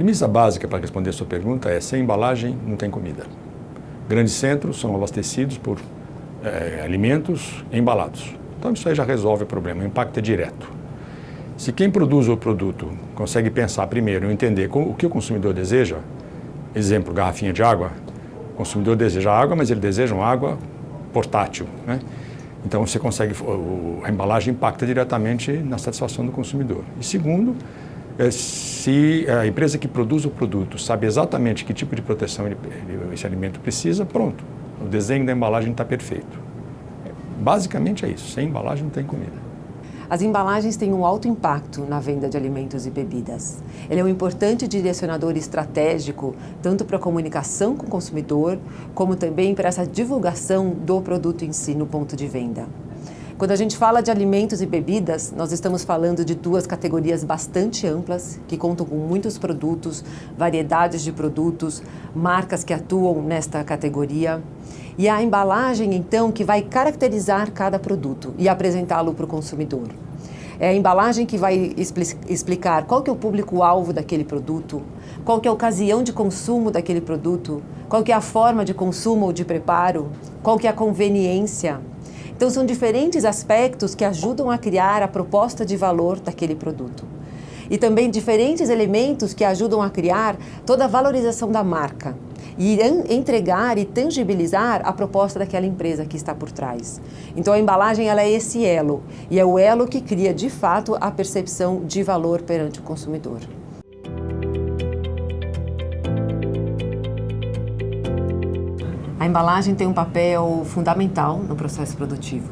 premissa básica para responder a sua pergunta é: sem embalagem não tem comida. Grandes centros são abastecidos por alimentos embalados. Então isso aí já resolve o problema, o impacto é direto. Se quem produz o produto consegue pensar primeiro e entender o que o consumidor deseja, exemplo, garrafinha de água, o consumidor deseja água, mas ele deseja uma água portátil, né? Então você consegue, a embalagem impacta diretamente na satisfação do consumidor. E segundo, se a empresa que produz o produto sabe exatamente que tipo de proteção esse alimento precisa, pronto, o desenho da embalagem está perfeito. Basicamente é isso, sem embalagem não tem comida. As embalagens têm um alto impacto na venda de alimentos e bebidas. Ele é um importante direcionador estratégico, tanto para a comunicação com o consumidor, como também para essa divulgação do produto em si no ponto de venda. Quando a gente fala de alimentos e bebidas, nós estamos falando de duas categorias bastante amplas, que contam com muitos produtos, variedades de produtos, marcas que atuam nesta categoria. E a embalagem, então, que vai caracterizar cada produto e apresentá-lo para o consumidor. É a embalagem que vai explicar qual que é o público-alvo daquele produto, qual que é a ocasião de consumo daquele produto, qual que é a forma de consumo ou de preparo, qual que é a conveniência. Então, são diferentes aspectos que ajudam a criar a proposta de valor daquele produto. E também diferentes elementos que ajudam a criar toda a valorização da marca e entregar e tangibilizar a proposta daquela empresa que está por trás. Então, a embalagem ela é esse elo, e é o elo que cria, de fato, a percepção de valor perante o consumidor. A embalagem tem um papel fundamental no processo produtivo.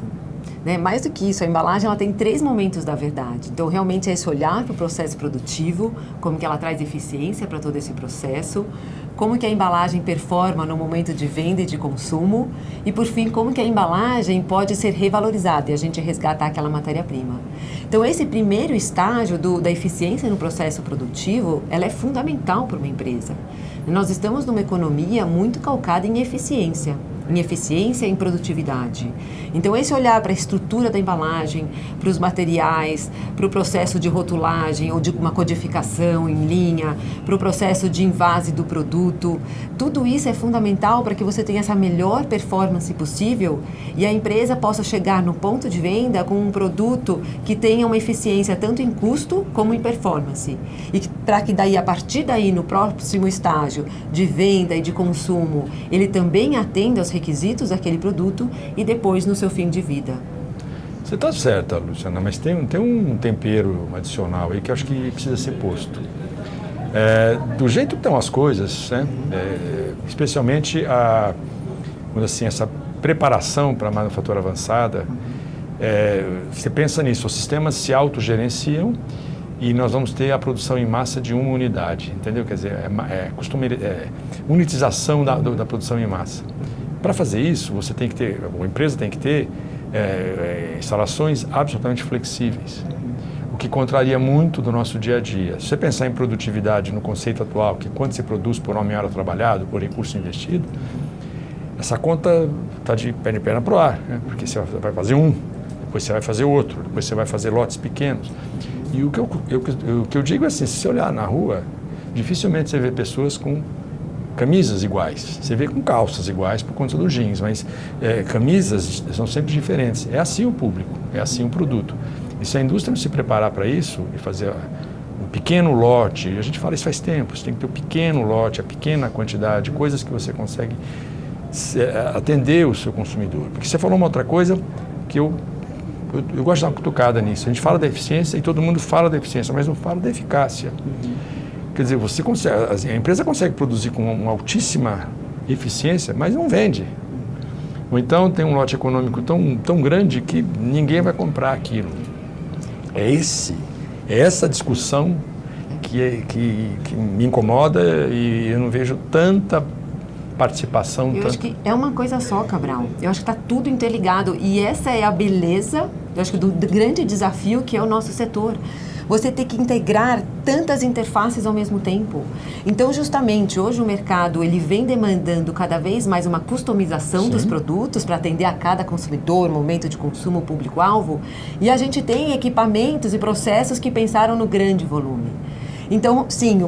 Mais do que isso, a embalagem ela tem 3 momentos da verdade. Então, realmente é esse olhar para o processo produtivo, como que ela traz eficiência para todo esse processo, como que a embalagem performa no momento de venda e de consumo e, por fim, como que a embalagem pode ser revalorizada e a gente resgatar aquela matéria-prima. Então, esse primeiro estágio da eficiência no processo produtivo, ela é fundamental para uma empresa. Nós estamos numa economia muito calcada em eficiência e em produtividade. Então, esse olhar para a estrutura da embalagem, para os materiais, para o processo de rotulagem ou de uma codificação em linha, para o processo de envase do produto, tudo isso é fundamental para que você tenha essa melhor performance possível e a empresa possa chegar no ponto de venda com um produto que tenha uma eficiência tanto em custo como em performance. E para que daí, a partir daí, no próximo estágio de venda e de consumo, ele também atenda aos requisitos daquele produto e depois no seu fim de vida. Você está certa, Luciana, mas tem um tempero adicional aí que eu acho que precisa ser posto. Do jeito que estão as coisas, né? Especialmente essa preparação para a manufatura avançada, você pensa nisso, os sistemas se autogerenciam e nós vamos ter a produção em massa de uma unidade, entendeu? Quer dizer, unitização da produção em massa. Para fazer isso, a empresa tem que ter instalações absolutamente flexíveis, o que contraria muito do nosso dia a dia. Se você pensar em produtividade no conceito atual, que quanto se produz por homem-hora trabalhado, por recurso investido, essa conta está de perna para o ar, né? Porque você vai fazer depois você vai fazer outro, depois você vai fazer lotes pequenos. E o que eu digo é assim, se você olhar na rua, dificilmente você vê pessoas com camisas iguais. Você vê com calças iguais por conta do jeans, mas camisas são sempre diferentes. É assim o público, é assim o produto. E se a indústria não se preparar para isso e fazer um pequeno lote, a gente fala isso faz tempo, você tem que ter um pequeno lote, a pequena quantidade, coisas que você consegue atender o seu consumidor. Porque você falou uma outra coisa que eu gosto de dar uma cutucada nisso. A gente fala da eficiência e todo mundo fala da eficiência, mas não fala da eficácia. Quer dizer, a empresa consegue produzir com uma altíssima eficiência, mas não vende. Ou então tem um lote econômico tão grande que ninguém vai comprar aquilo. É essa discussão que me incomoda e eu não vejo tanta participação. Eu acho que é uma coisa só, Cabral. Eu acho que está tudo interligado e essa é a beleza, eu acho que do grande desafio que é o nosso setor. Você tem que integrar tantas interfaces ao mesmo tempo. Então, justamente, hoje o mercado ele vem demandando cada vez mais uma customização dos produtos para atender a cada consumidor, momento de consumo, público-alvo. E a gente tem equipamentos e processos que pensaram no grande volume. Então, sim,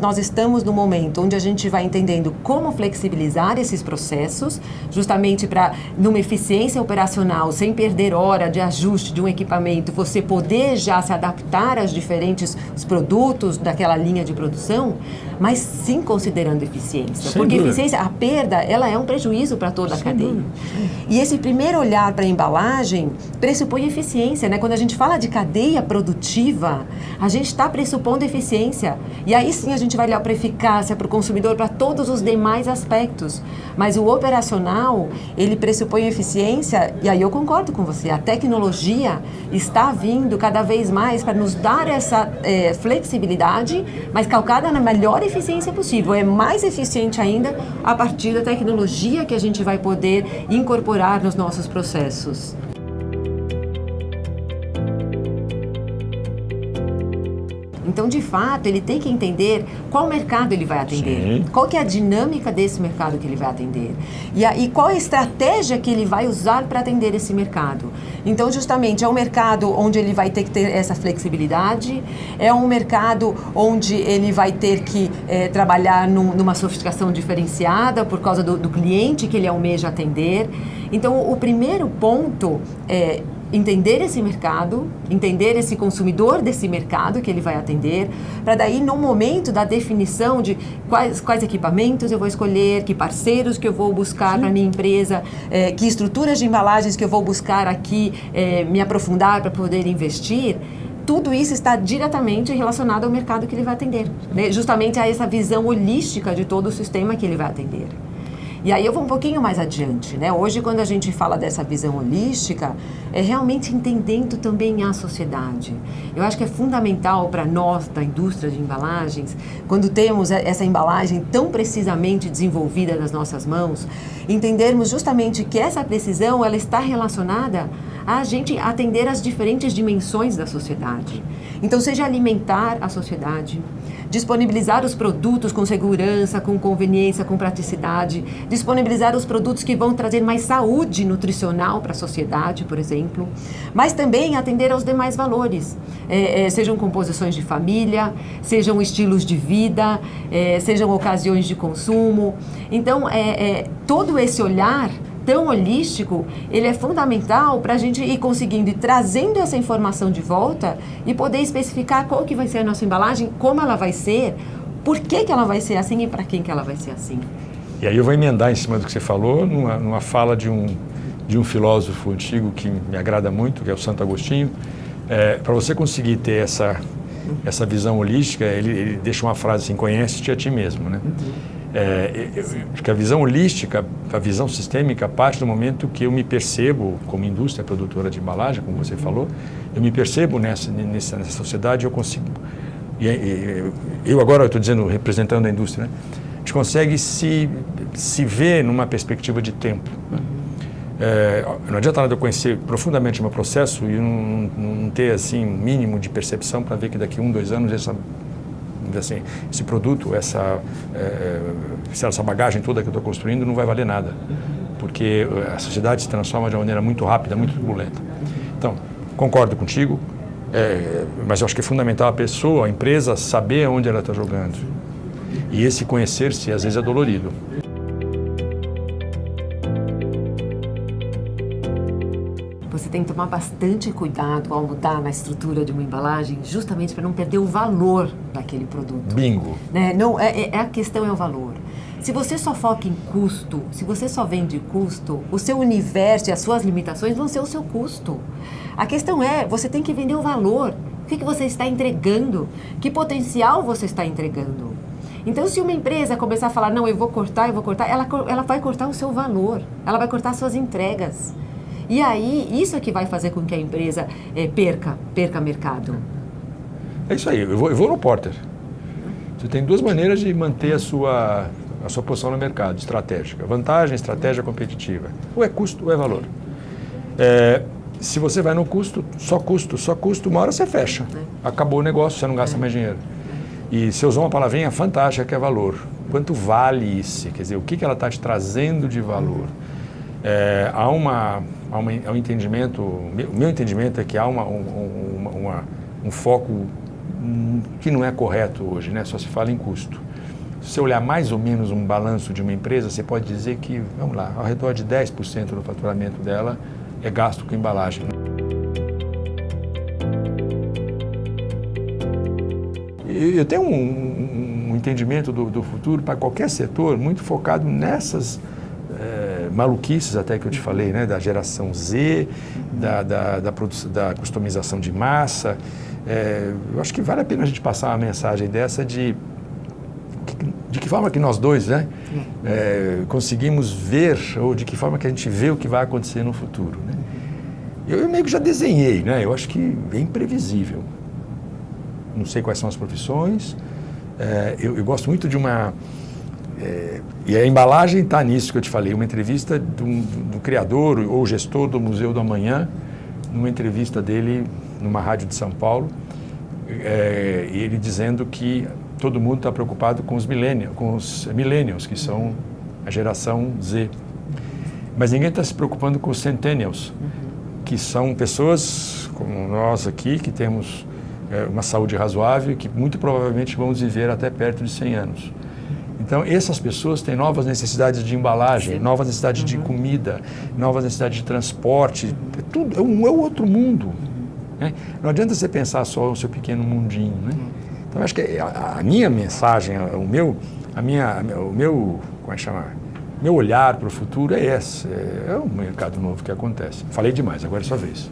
nós estamos no momento onde a gente vai entendendo como flexibilizar esses processos, justamente para, numa eficiência operacional, sem perder hora de ajuste de um equipamento, você poder já se adaptar aos diferentes produtos daquela linha de produção, mas sim considerando eficiência. Porque eficiência, a perda, ela é um prejuízo para toda a cadeia. E esse primeiro olhar para a embalagem pressupõe eficiência, né? Quando a gente fala de cadeia produtiva, a gente está pressupondo eficiência. E aí sim a gente vai olhar para a eficácia, para o consumidor, para todos os demais aspectos. Mas o operacional, ele pressupõe eficiência, e aí eu concordo com você, a tecnologia está vindo cada vez mais para nos dar essa flexibilidade, mas calcada na melhor eficiência possível. É mais eficiente ainda a partir da tecnologia que a gente vai poder incorporar nos nossos processos. Então, de fato, ele tem que entender qual mercado ele vai atender, qual que é a dinâmica desse mercado que ele vai atender e qual a estratégia que ele vai usar para atender esse mercado. Então, justamente, é um mercado onde ele vai ter que ter essa flexibilidade, é um mercado onde ele vai ter que trabalhar numa sofisticação diferenciada por causa do cliente que ele almeja atender. Então, o primeiro ponto é entender esse mercado, entender esse consumidor desse mercado que ele vai atender, para daí, no momento da definição de quais equipamentos eu vou escolher, que parceiros que eu vou buscar para a minha empresa, que estruturas de embalagens que eu vou buscar aqui, me aprofundar para poder investir, tudo isso está diretamente relacionado ao mercado que ele vai atender, né? Justamente a essa visão holística de todo o sistema que ele vai atender. E aí eu vou um pouquinho mais adiante, né? Hoje, quando a gente fala dessa visão holística, é realmente entendendo também a sociedade. Eu acho que é fundamental para nós, da indústria de embalagens, quando temos essa embalagem tão precisamente desenvolvida nas nossas mãos, entendermos justamente que essa precisão, ela está relacionada a gente atender às diferentes dimensões da sociedade. Então, seja alimentar a sociedade, disponibilizar os produtos com segurança, com conveniência, com praticidade, disponibilizar os produtos que vão trazer mais saúde nutricional para a sociedade, por exemplo, mas também atender aos demais valores, sejam composições de família, sejam estilos de vida, sejam ocasiões de consumo. Então, todo esse olhar tão holístico, ele é fundamental para a gente ir conseguindo e trazendo essa informação de volta e poder especificar qual que vai ser a nossa embalagem, como ela vai ser, por que ela vai ser assim e para quem que ela vai ser assim. E aí eu vou emendar em cima do que você falou, numa fala de um filósofo antigo que me agrada muito, que é o Santo Agostinho. Para você conseguir ter essa visão holística, ele deixa uma frase assim: conhece-te a ti mesmo, né? Acho que a visão holística, a visão sistêmica, parte do momento que eu me percebo como indústria produtora de embalagem, como você falou, eu me percebo nessa sociedade, eu consigo, eu agora estou dizendo, representando a indústria, né? A gente consegue se ver numa perspectiva de tempo. Não adianta nada eu conhecer profundamente o meu processo e não ter assim um mínimo de percepção para ver que daqui 1, 2 anos esse produto, essa bagagem toda que eu estou construindo não vai valer nada, porque a sociedade se transforma de uma maneira muito rápida, muito turbulenta. Então, concordo contigo, mas eu acho que é fundamental a pessoa, a empresa, saber onde ela está jogando. E esse conhecer-se, às vezes, é dolorido. Você tem que tomar bastante cuidado ao mudar na estrutura de uma embalagem, justamente para não perder o valor daquele produto. Bingo! Né? Não, a questão é o valor. Se você só foca em custo, se você só vende custo, o seu universo e as suas limitações vão ser o seu custo. A questão é, você tem que vender o valor. O que você está entregando? Que potencial você está entregando? Então, se uma empresa começar a falar, não, eu vou cortar, ela vai cortar o seu valor, ela vai cortar as suas entregas. E aí, isso é que vai fazer com que a empresa perca mercado. É isso aí, eu vou no Porter. Você tem 2 maneiras de manter a sua posição no mercado, estratégica. Vantagem, estratégia competitiva. Ou é custo ou é valor. Se você vai no custo, só custo, uma hora você fecha. Acabou o negócio, você não gasta mais dinheiro. E você usou uma palavrinha fantástica que é valor. Quanto vale isso? Quer dizer, o que ela está te trazendo de valor? Há um entendimento, o meu entendimento é que há um foco que não é correto hoje, né? Só se fala em custo. Se você olhar mais ou menos um balanço de uma empresa, você pode dizer que, vamos lá, ao redor de 10% do faturamento dela é gasto com embalagem. Eu tenho um entendimento do futuro para qualquer setor muito focado nessas maluquices até que eu te falei, né? Da geração Z, da customização de massa. Eu acho que vale a pena a gente passar uma mensagem dessa de que forma que nós dois, né, conseguimos ver, ou de que forma que a gente vê o que vai acontecer no futuro, né? Eu meio que já desenhei, né? Eu acho que é imprevisível. Não sei quais são as profissões. Eu gosto muito de uma... e a embalagem está nisso que eu te falei, uma entrevista do criador ou gestor do Museu do Amanhã, numa entrevista dele numa rádio de São Paulo, ele dizendo que todo mundo está preocupado com os millennials, que são a geração Z. Mas ninguém está se preocupando com os centennials, que são pessoas como nós aqui, que temos uma saúde razoável, que muito provavelmente vamos viver até perto de 100 anos. Então, essas pessoas têm novas necessidades de embalagem, novas necessidades de comida, novas necessidades de transporte. É um outro mundo, né? Não adianta você pensar só o seu pequeno mundinho, né? Então, acho que a minha mensagem, o meu olhar para o futuro é esse. É um mercado novo que acontece. Falei demais, agora é sua vez.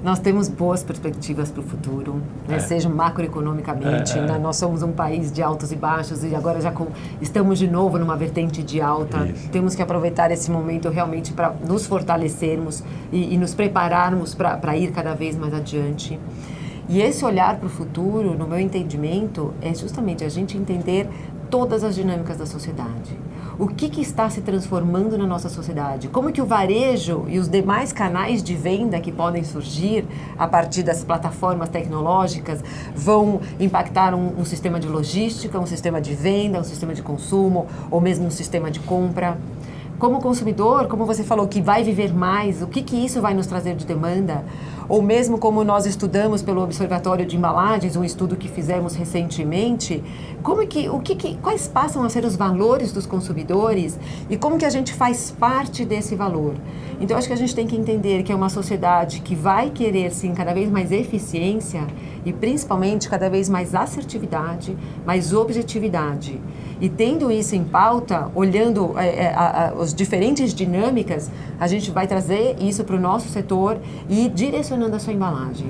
Nós temos boas perspectivas para o futuro, né? Seja macroeconomicamente, né? Nós somos um país de altos e baixos e agora já estamos de novo numa vertente de alta. Isso. Temos que aproveitar esse momento realmente para nos fortalecermos e nos prepararmos para ir cada vez mais adiante. E esse olhar para o futuro, no meu entendimento, é justamente a gente entender todas as dinâmicas da sociedade. O que está se transformando na nossa sociedade? Como que o varejo e os demais canais de venda que podem surgir a partir das plataformas tecnológicas vão impactar um sistema de logística, um sistema de venda, um sistema de consumo ou mesmo um sistema de compra? Como consumidor, como você falou, que vai viver mais, o que isso vai nos trazer de demanda? Ou mesmo como nós estudamos pelo Observatório de Embalagens, um estudo que fizemos recentemente, quais passam a ser os valores dos consumidores e como que a gente faz parte desse valor? Então, acho que a gente tem que entender que é uma sociedade que vai querer, sim, cada vez mais eficiência e, principalmente, cada vez mais assertividade, mais objetividade. E tendo isso em pauta, olhando as diferentes dinâmicas, a gente vai trazer isso para o nosso setor e direcionando a sua embalagem.